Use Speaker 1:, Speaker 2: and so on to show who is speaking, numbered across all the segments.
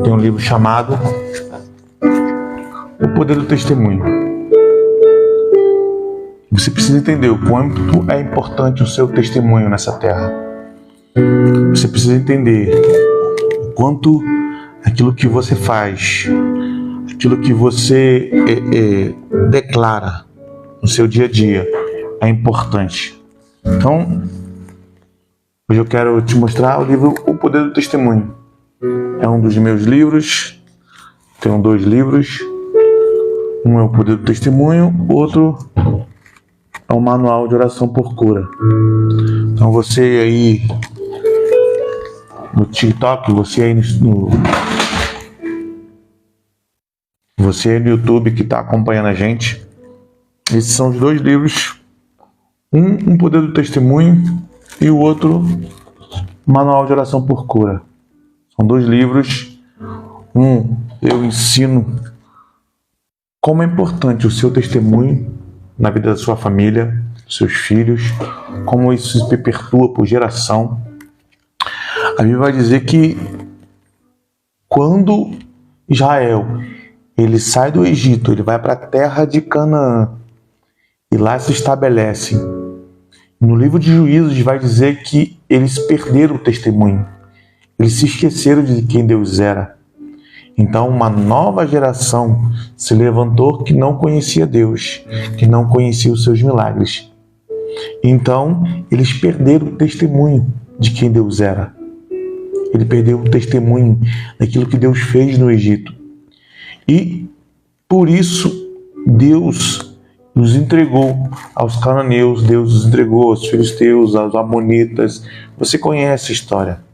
Speaker 1: Tem um livro chamado O Poder do Testemunho. Você precisa entender o quanto é importante o seu testemunho nessa terra. Você precisa entender o quanto aquilo que você faz, aquilo que você declara no seu dia a dia é importante. Então, hoje eu quero te mostrar o livro O Poder do Testemunho. É um dos meus livros. Tenho 2 livros. Um é O Poder do Testemunho, outro é o Manual de Oração por Cura. Então você aí no TikTok, você aí no YouTube que está acompanhando a gente, esses são os 2 livros. Um Poder do Testemunho e o outro Manual de Oração por Cura. São 2 livros. Eu ensino como é importante o seu testemunho na vida da sua família, dos seus filhos, como isso se perpetua por geração. A Bíblia vai dizer que quando Israel ele sai do Egito, ele vai para a terra de Canaã e lá se estabelece. No livro de Juízes vai dizer que eles perderam o testemunho. Eles se esqueceram de quem Deus era. Então uma nova geração se levantou que não conhecia Deus, que não conhecia os seus milagres. Então eles perderam o testemunho de quem Deus era. Ele perdeu o testemunho daquilo que Deus fez no Egito. E por isso Deus nos entregou aos cananeus, Deus nos entregou aos filisteus, aos amonitas. Você conhece a história.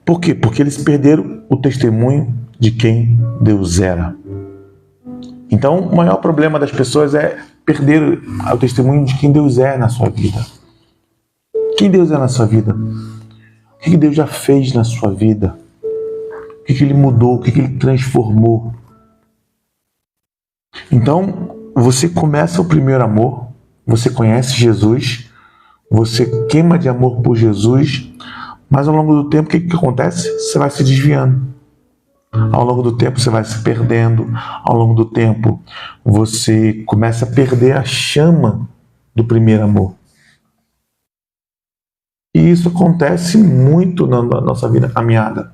Speaker 1: Por quê? Porque eles perderam o testemunho de quem Deus era. Então, o maior problema das pessoas é perder o testemunho de quem Deus é na sua vida. Quem Deus é na sua vida? O que Deus já fez na sua vida? O que Ele mudou? O que Ele transformou? Então, você começa o primeiro amor, você conhece Jesus, você queima de amor por Jesus, mas ao longo do tempo, o que acontece? Você vai se desviando. Ao longo do tempo, você vai se perdendo. Ao longo do tempo, você começa a perder a chama do primeiro amor. E isso acontece muito na nossa vida caminhada.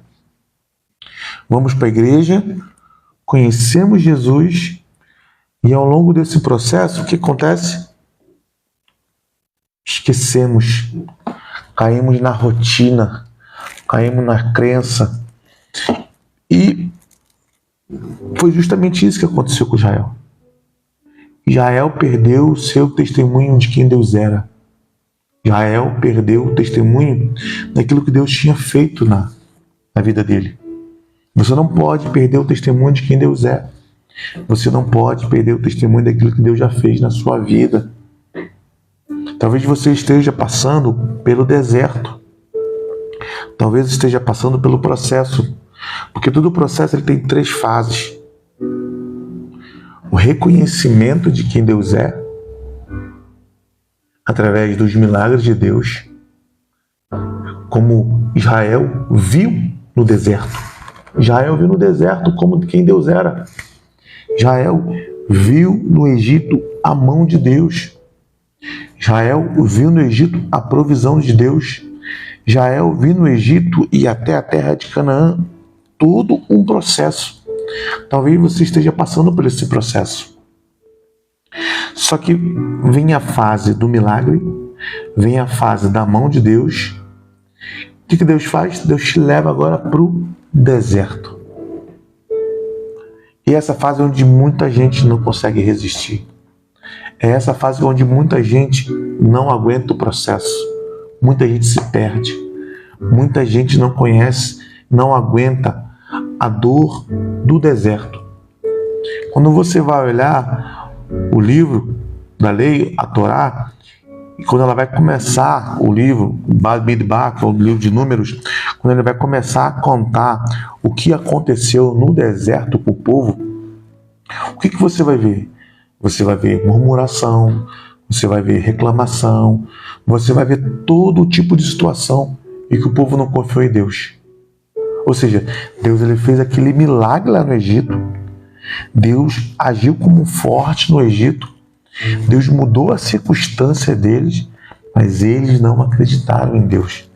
Speaker 1: Vamos para a igreja, conhecemos Jesus, e ao longo desse processo, o que acontece? Esquecemos. Caímos na rotina, caímos na crença. E foi justamente isso que aconteceu com Israel. Israel perdeu o seu testemunho de quem Deus era. Israel perdeu o testemunho daquilo que Deus tinha feito na vida dele. Você não pode perder o testemunho de quem Deus é. Você não pode perder o testemunho daquilo que Deus já fez na sua vida. Talvez você esteja passando pelo deserto. Talvez esteja passando pelo processo. Porque todo processo ele tem 3 fases. O reconhecimento de quem Deus é, através dos milagres de Deus, como Israel viu no deserto. Israel viu no deserto como quem Deus era. Israel viu no Egito a mão de Deus. Israel viu no Egito a provisão de Deus. Israel viu no Egito e até a terra de Canaã todo um processo. Talvez você esteja passando por esse processo. Só que vem a fase do milagre, vem a fase da mão de Deus. O que Deus faz? Deus te leva agora para o deserto. E essa fase é onde muita gente não consegue resistir. É essa fase onde muita gente não aguenta o processo. Muita gente se perde. Muita gente não conhece, não aguenta a dor do deserto. Quando você vai olhar o livro da lei, a Torá, e quando ela vai começar o livro, Bamidbar, que é o livro de Números, quando ele vai começar a contar o que aconteceu no deserto com o povo, o que você vai ver? Você vai ver murmuração, você vai ver reclamação, você vai ver todo tipo de situação em que o povo não confiou em Deus. Ou seja, Deus ele fez aquele milagre lá no Egito. Deus agiu como um forte no Egito. Deus mudou a circunstância deles, mas eles não acreditaram em Deus.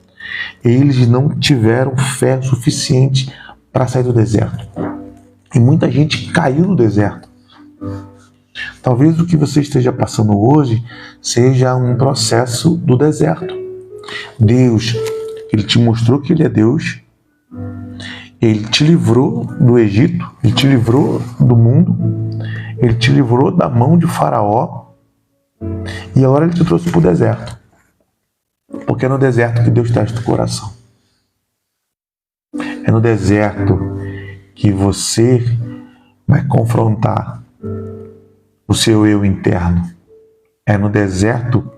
Speaker 1: Eles não tiveram fé suficiente para sair do deserto. E muita gente caiu no deserto. Talvez o que você esteja passando hoje seja um processo do deserto. Deus, ele te mostrou que ele é Deus. Ele te livrou do Egito, ele te livrou do mundo, ele te livrou da mão de Faraó e agora ele te trouxe para o deserto. Porque é no deserto que Deus testa o coração. É no deserto que você vai confrontar o seu eu interno. É no deserto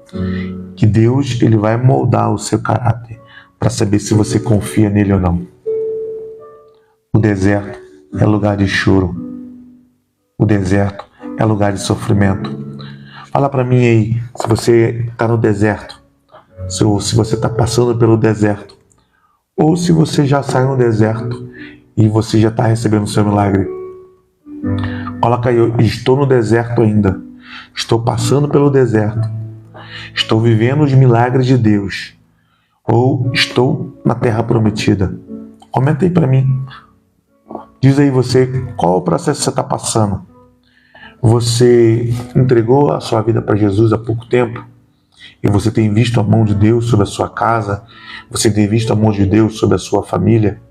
Speaker 1: que Deus ele vai moldar o seu caráter para saber se você confia nele ou não. O deserto é lugar de choro. O deserto é lugar de sofrimento. Fala para mim aí, se você está no deserto, se você está passando pelo deserto, ou se você já saiu no deserto e você já está recebendo o seu milagre. Coloca aí, eu estou no deserto ainda. Estou passando pelo deserto. Estou vivendo os milagres de Deus. Ou estou na terra prometida. Comenta aí para mim. Diz aí você, qual o processo que você está passando? Você entregou a sua vida para Jesus há pouco tempo? E você tem visto a mão de Deus sobre a sua casa? Você tem visto a mão de Deus sobre a sua família?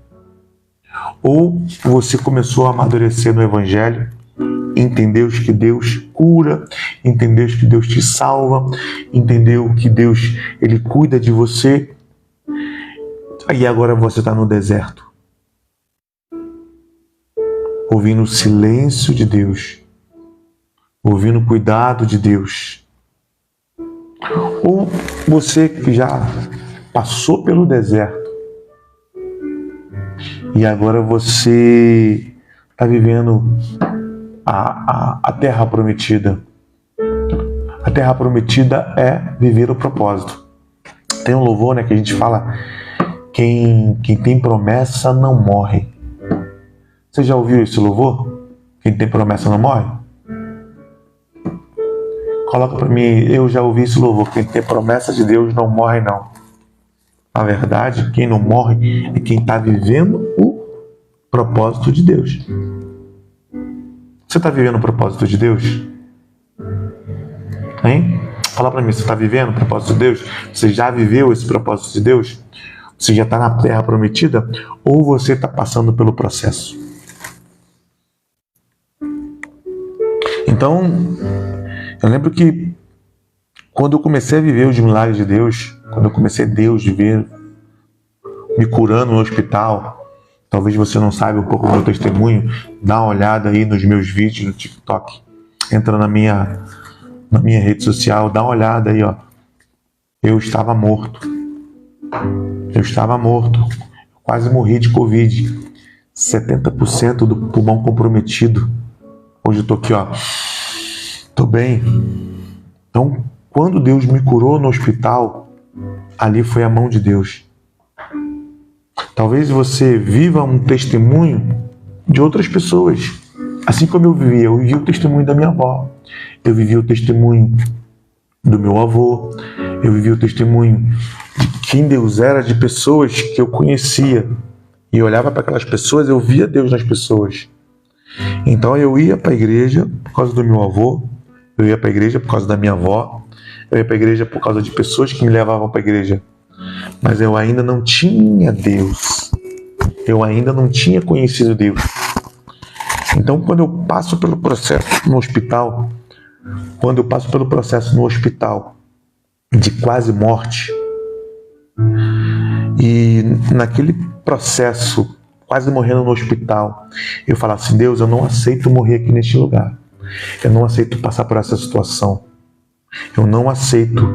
Speaker 1: Ou você começou a amadurecer no Evangelho? Entendeu que Deus cura? Entendeu que Deus te salva? Entendeu que Deus ele cuida de você? E agora você está no deserto, ouvindo o silêncio de Deus, ouvindo o cuidado de Deus. Ou você que já passou pelo deserto e agora você está vivendo a terra prometida. A terra prometida é viver o propósito. Tem um louvor, né, que a gente fala, quem tem promessa não morre. Você já ouviu esse louvor? Quem tem promessa não morre? Coloca para mim, eu já ouvi esse louvor. Quem tem promessa de Deus não morre não. Na verdade, quem não morre é quem está vivendo o propósito de Deus. Você está vivendo o propósito de Deus? Hein? Fala para mim, você está vivendo o propósito de Deus? Você já viveu esse propósito de Deus? Você já está na terra prometida? Ou você está passando pelo processo? Então, eu lembro que quando eu comecei a viver os milagres de Deus, quando eu comecei a Deus ver me curando no hospital, talvez você não saiba um pouco do meu testemunho, dá uma olhada aí nos meus vídeos no TikTok, entra na minha rede social, dá uma olhada aí, ó. Eu estava morto, quase morri de Covid, 70% do pulmão comprometido. Hoje eu tô aqui, ó, tô bem. Então, quando Deus me curou no hospital, ali foi a mão de Deus. Talvez você viva um testemunho de outras pessoas. Assim como eu vivi o testemunho da minha avó, eu vivi o testemunho do meu avô, eu vivi o testemunho de quem Deus era, de pessoas que eu conhecia. E eu olhava para aquelas pessoas, eu via Deus nas pessoas. Então eu ia para a igreja por causa do meu avô, eu ia para a igreja por causa da minha avó, eu ia para a igreja por causa de pessoas que me levavam para a igreja. Mas eu ainda não tinha Deus. Eu ainda não tinha conhecido Deus. Então, quando eu passo pelo processo no hospital, de quase morte, e naquele processo, quase morrendo no hospital, eu falo assim, Deus, eu não aceito morrer aqui neste lugar. Eu não aceito passar por essa situação. Eu não aceito.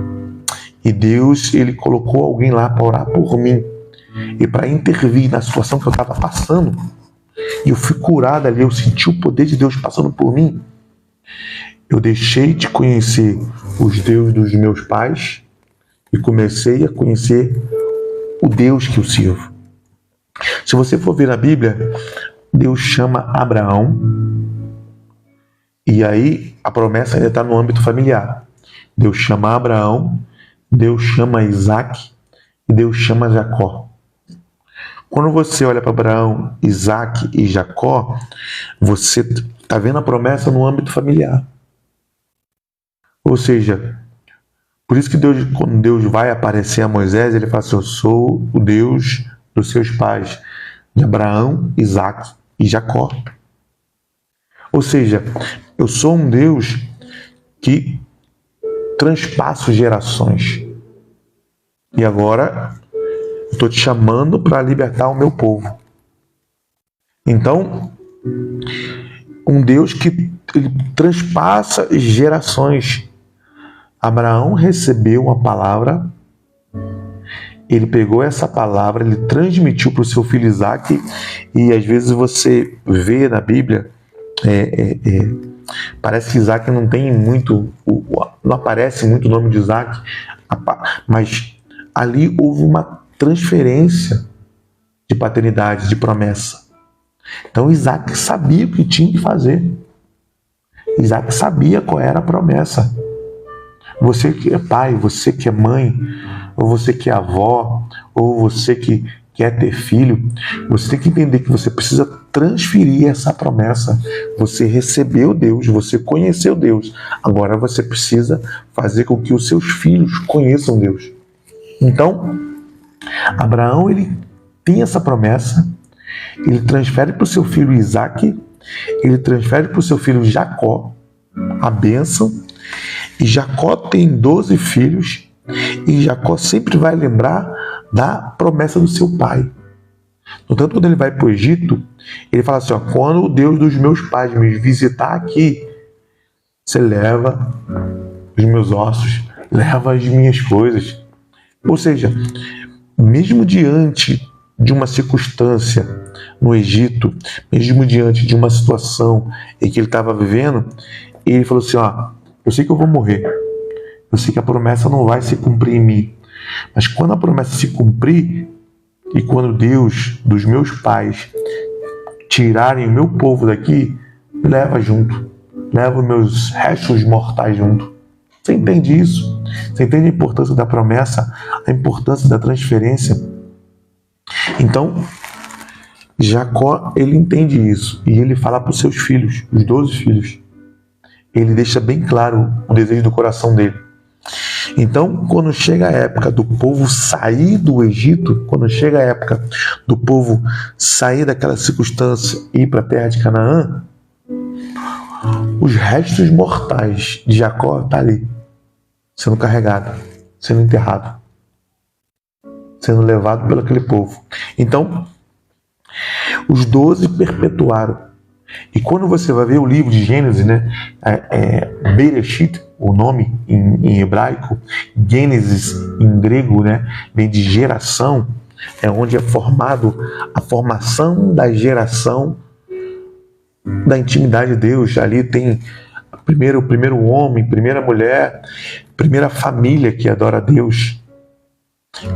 Speaker 1: E Deus, ele colocou alguém lá para orar por mim e para intervir na situação que eu estava passando. E eu fui curado ali, eu senti o poder de Deus passando por mim. Eu deixei de conhecer os deuses dos meus pais e comecei a conhecer o Deus que eu sirvo. Se você for ver na Bíblia, Deus chama Abraão, e aí a promessa ainda está no âmbito familiar. Deus chama Abraão, Deus chama Isaac e Deus chama Jacó. Quando você olha para Abraão, Isaac e Jacó, você está vendo a promessa no âmbito familiar. Ou seja, por isso que quando Deus vai aparecer a Moisés, ele fala assim: eu sou o Deus dos seus pais, de Abraão, Isaac e Jacó. Ou seja, eu sou um Deus que transpasso gerações. E agora estou te chamando para libertar o meu povo. Então, um Deus que ele transpassa gerações. Abraão recebeu uma palavra, ele pegou essa palavra, ele transmitiu para o seu filho Isaac, e às vezes você vê na Bíblia, parece que Isaac não tem muito, não aparece muito o nome de Isaac, mas ali houve uma transferência de paternidade, de promessa. Então Isaac sabia o que tinha que fazer. Isaac sabia qual era a promessa. Você que é pai, você que é mãe, ou você que é avó, ou você que quer ter filho, você tem que entender que você precisa transferir essa promessa. Você recebeu Deus, você conheceu Deus. Agora você precisa fazer com que os seus filhos conheçam Deus. Então, Abraão, ele tem essa promessa, ele transfere para o seu filho Isaac, ele transfere para o seu filho Jacó a bênção. E Jacó tem 12 filhos, e Jacó sempre vai lembrar da promessa do seu pai. No tanto, quando ele vai para o Egito, ele fala assim: quando o Deus dos meus pais me visitar aqui, você leva os meus ossos, leva as minhas coisas. Ou seja, mesmo diante de uma circunstância no Egito, mesmo diante de uma situação em que ele estava vivendo, ele falou assim: eu sei que eu vou morrer, eu sei que a promessa não vai se cumprir em mim, mas quando a promessa se cumprir, e quando Deus dos meus pais tirarem o meu povo daqui, me leva junto, leva os meus restos mortais junto. Você entende isso? Você entende a importância da promessa, a importância da transferência? Então, Jacó, ele entende isso, e ele fala para os seus filhos, os 12 filhos. Ele deixa bem claro o desejo do coração dele. Então, quando chega a época do povo sair do Egito, quando chega a época do povo sair daquela circunstância e ir para a terra de Canaã, os restos mortais de Jacó estão ali, sendo carregado, sendo enterrado, sendo levado pelo aquele povo. Então, os 12 perpetuaram. E quando você vai ver o livro de Gênesis, Bereshit, o nome em hebraico, Gênesis em grego, vem de geração, é onde é formado a formação da geração da intimidade de Deus. Ali tem o primeiro homem, primeira mulher, primeira família que adora a Deus.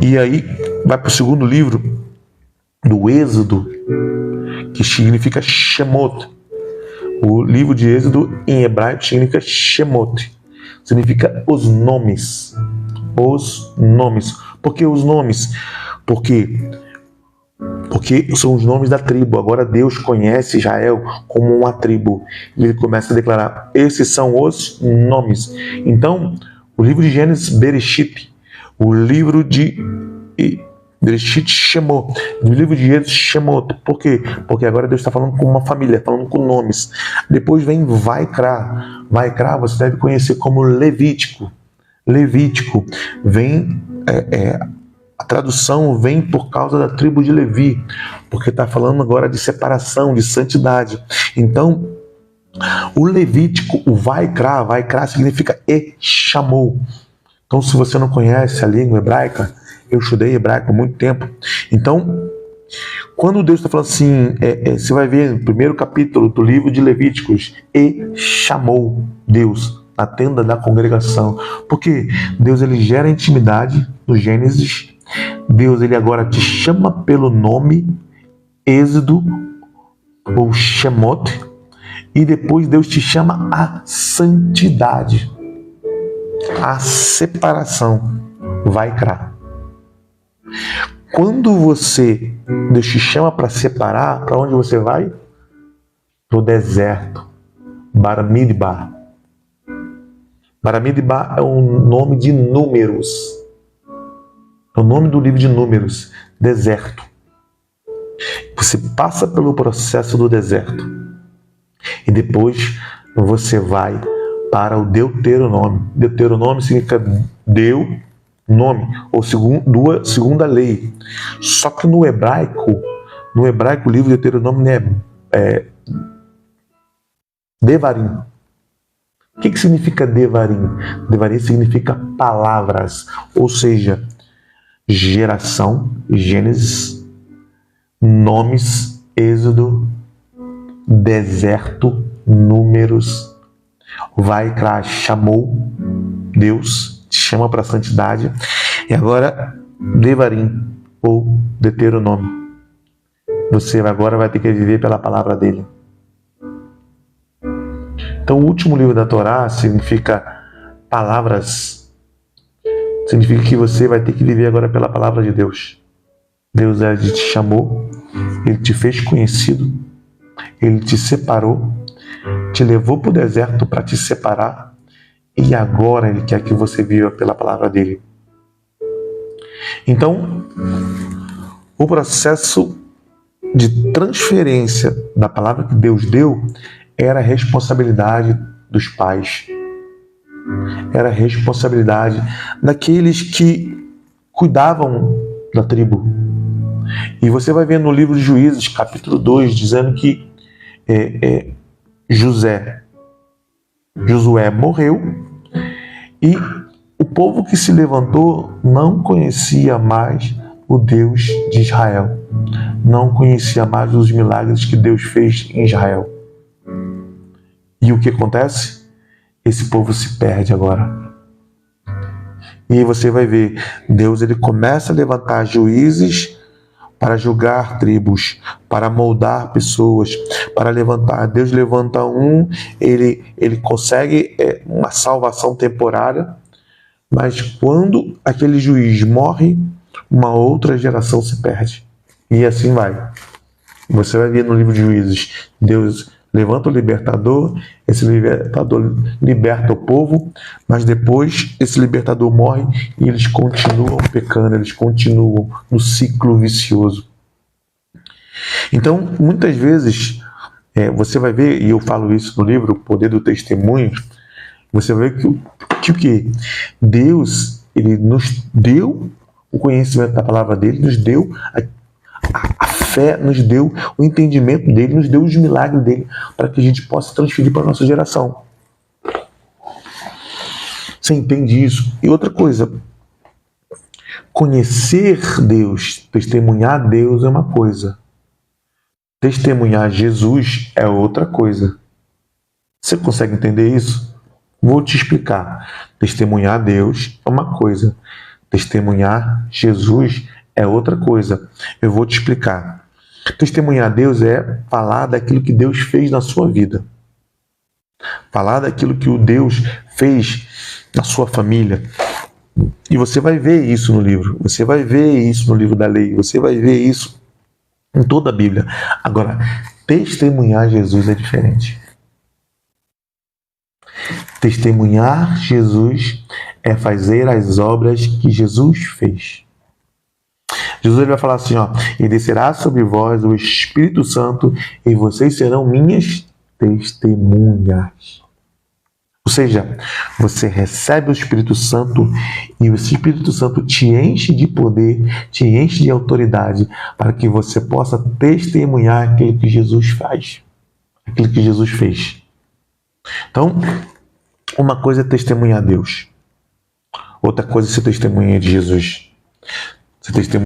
Speaker 1: E aí vai para o segundo livro do Êxodo, que significa Shemot. O livro de Êxodo em hebraico significa Shemot, significa os nomes. Os nomes. Por que os nomes? Porque são os nomes da tribo. Agora Deus conhece Israel como uma tribo. Ele começa a declarar: esses são os nomes. Então, o livro de Gênesis, Bereshit, o livro de Bereshit, Shemot, no livro de Gênesis, Shemot. Por quê? Porque agora Deus está falando com uma família, falando com nomes. Depois vem Vaikra. Vaikra você deve conhecer como Levítico. Levítico vem, a tradução vem por causa da tribo de Levi, porque está falando agora de separação, de santidade. Então, o Levítico, o Vaikra significa e chamou. Então, se você não conhece a língua hebraica, eu estudei hebraico há muito tempo. Então, quando Deus está falando assim, você vai ver no primeiro capítulo do livro de Levíticos, e chamou Deus na tenda da congregação. Porque Deus, ele gera intimidade no Gênesis. Deus, ele agora te chama pelo nome, Êxodo ou Shemot, e depois Deus te chama à santidade, à separação, Vaikra. Quando Deus te chama para separar, para onde você vai? Para o deserto, Baramidbar. Baramidbar é um nome de Números. É o nome do livro de Números, deserto. Você passa pelo processo do deserto. E depois você vai para o Deuteronômio. Deuteronômio significa Deu, nome, ou segunda lei. Só que no hebraico o livro de Deuteronômio é Devarim. O que significa Devarim? Devarim significa palavras, ou seja, geração, Gênesis, nomes, Êxodo, deserto, Números, Vaikra, chamou, Deus te chama para a santidade, e agora Devarim, ou Deuteronômio. Você agora vai ter que viver pela palavra dele. Então, o último livro da Torá significa palavras. Significa que você vai ter que viver agora pela palavra de Deus. Deus te chamou, Ele te fez conhecido, Ele te separou, te levou para o deserto para te separar, e agora Ele quer que você viva pela palavra dele. Então, o processo de transferência da palavra que Deus deu era a responsabilidade dos pais. Era a responsabilidade daqueles que cuidavam da tribo. E você vai ver no livro de Juízes, capítulo 2, dizendo que Josué morreu e o povo que se levantou não conhecia mais o Deus de Israel. Não conhecia mais os milagres que Deus fez em Israel. E o que acontece? Esse povo se perde agora. E aí você vai ver, Deus ele começa a levantar juízes para julgar tribos, para moldar pessoas, para levantar. Deus levanta ele consegue uma salvação temporária, mas quando aquele juiz morre, uma outra geração se perde. E assim vai. Você vai ver no livro de Juízes, Deus levanta o libertador, esse libertador liberta o povo, mas depois esse libertador morre e eles continuam pecando, eles continuam no ciclo vicioso. Então, muitas vezes, você vai ver, e eu falo isso no livro, O Poder do Testemunho, você vai ver que Deus, ele nos deu o conhecimento da palavra dele, nos deu a fé, nos deu o entendimento dele, nos deu os milagres dele, para que a gente possa transferir para a nossa geração. Você entende isso? E outra coisa, conhecer Deus, testemunhar Deus é uma coisa. Testemunhar Jesus é outra coisa. Você consegue entender isso? Vou te explicar. Testemunhar Deus é uma coisa. Testemunhar Jesus é outra coisa. Eu vou te explicar. Testemunhar Deus é falar daquilo que Deus fez na sua vida. Falar daquilo que o Deus fez na sua família. E você vai ver isso no livro. Você vai ver isso no livro da lei. Você vai ver isso em toda a Bíblia. Agora, testemunhar Jesus é diferente. Testemunhar Jesus é fazer as obras que Jesus fez. Jesus ele vai falar assim, e descerá sobre vós o Espírito Santo e vocês serão minhas testemunhas. Ou seja, você recebe o Espírito Santo e o Espírito Santo te enche de poder, te enche de autoridade para que você possa testemunhar aquilo que Jesus faz, aquilo que Jesus fez. Então, uma coisa é testemunhar Deus, outra coisa é ser testemunha de Jesus. Você testemunha